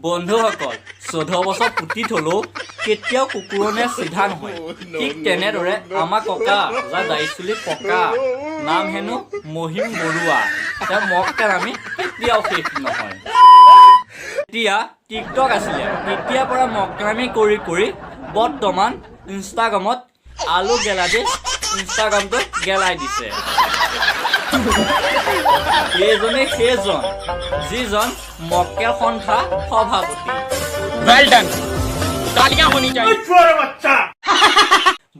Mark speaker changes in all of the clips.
Speaker 1: বন্ধুসকল 14 বছৰ পুতি থলো কেতিয়াও কুকুৰনে সিধা নহয় ঠিক তেনেদৰে আমাৰ ককা যা দাইচুলি ককা নাম হেনো মহিম বৰুৱা তে মক্কাৰ আমি কেতিয়াও শেষ নহয় এতিয়া টিকটক আছিলে তেতিয়া পৰা মক্কামি কৰি কৰি বৰ্তমান ইনষ্টাগ্ৰামত আলু গেলাদি ইনষ্টাগ্ৰামটো গেলাই দিছে এইজনে সেইজন যিজন মক্কেল সন্থা সভাপতি
Speaker 2: वेल डन तालियां होनी चाहिए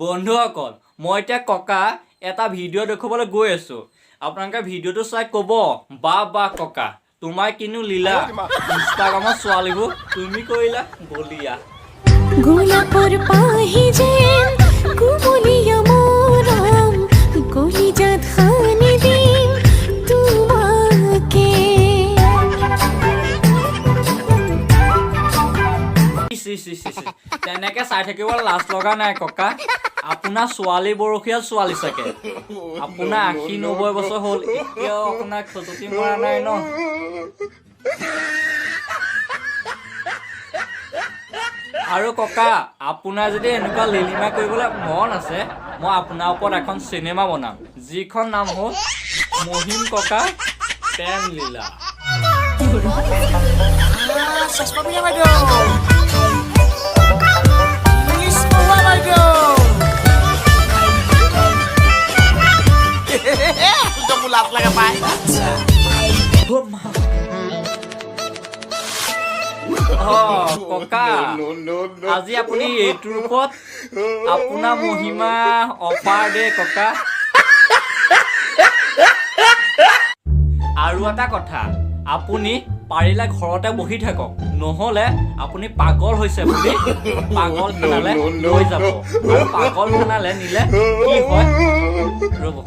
Speaker 1: বন্ধুসকল মই এতিয়া ককা এটা ভিডিঅ' দেখুৱাবলৈ গৈ আছো আপোনালোকে ভিডিঅ'টো চাই ক'ব বা ককা তোমাৰ কিনো লীলা ইনষ্টাগ্ৰামত ছোৱালীবোৰ তুমি কৰিলা বলিয়া
Speaker 3: গোলাপৰ পাহি যেন কুমলীয়া মৰম কলিজাত সানি দিম তোমাকে
Speaker 1: তেনেকে চাই থাকিব লাজ লগা নাই ককা আপোনাৰ ছোৱালী বৰশীয়াল ছোৱালী চাগে আপোনাৰ 80-90 বছৰ হ'ল এতিয়াও আপোনাৰ খজুতি মৰা নাই ন আৰু ককা আপোনাৰ যদি এনেকুৱা লিলিমা কৰিবলৈ মন আছে মই আপোনাৰ ওপৰত এখন চিনেমা বনাম যিখন নাম হ'ল মহিম ককা প্ৰেম লীলা
Speaker 2: सस्पा भी लगा दो इंग्लिश हुआ लगा तुझे मुलाक लगा पाए
Speaker 1: ককা আজি আপুনি এইটোৰ ওপৰত আপোনাৰ মহিমা অপাৰ দে ককা আৰু এটা কথা আপুনি পাৰিলে ঘৰতে বহি থাকক নহলে আপুনি পাগল হৈছে বুলি পাগল খানালে লৈ যাব আৰু পাগল খানালে নিলে কি হয় ৰব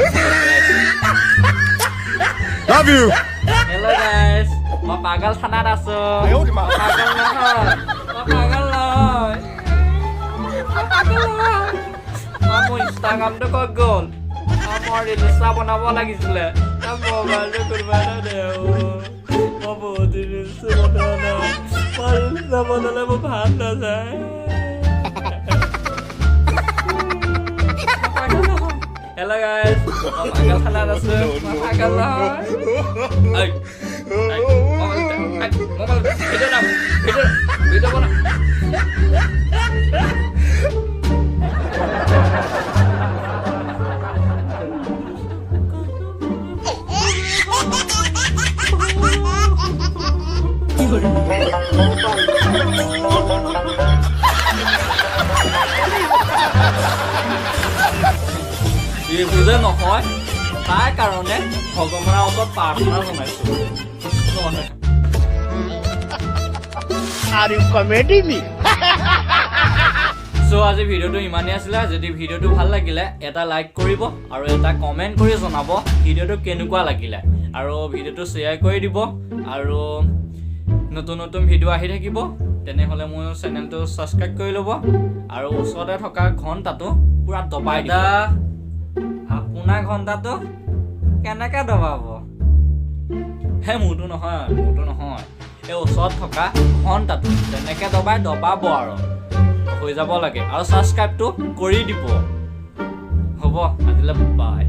Speaker 2: लव यू
Speaker 1: হেল্ল' গাইজ মই পাগল থানাত আছো পাগল নহয় মোৰ ইনষ্টাগ্ৰামটো ক'ত গ'ল মই ৰিলচা বনাব লাগিছিলে মোবাইলটো কোনোবা এটা দে মই বহুত ৰিলচ বনোৱা নাই মই ৰিলচা বনালে মোৰ ভাল নাযায় হেল্ল' গাইজ মই পাগল থানাত আছো মই পাগল নহয় ভিডিঅ' বনা এইবোৰে নহয় তাৰ কাৰণে ভগৱানৰ ওচৰত প্ৰাৰ্থনা জনাইছো
Speaker 2: are you comedy me
Speaker 1: so আজি ভিডিঅ'টো ইমানেই আছিলে যদি ভিডিঅ'টো ভাল লাগিলে এটা লাইক কৰিব আৰু এটা কমেণ্ট কৰি জনাব ভিডিঅ'টো কেনেকুৱা লাগিলে আৰু ভিডিঅ'টো শ্বেয়াৰ কৰি দিব আৰু নতুন নতুন ভিডিঅ' আহি থাকিব তেনেহ'লে মোৰ চেনেলটো ছাবস্ক্ৰাইব কৰি ল'ব আৰু ওচৰতে থকা ঘণ্টাটো পুৰা দবাই দিব আপোনাৰ ঘণ্টাটো কেনেকৈ দবাব হে মোৰটো নহয় এই ওচৰত থকা ঘণ্টাটো তেনেকৈ দবাব আৰু হৈ যাব লাগে আৰু ছাবস্ক্ৰাইবটো কৰি দিব হ'ব আজিলৈ বাই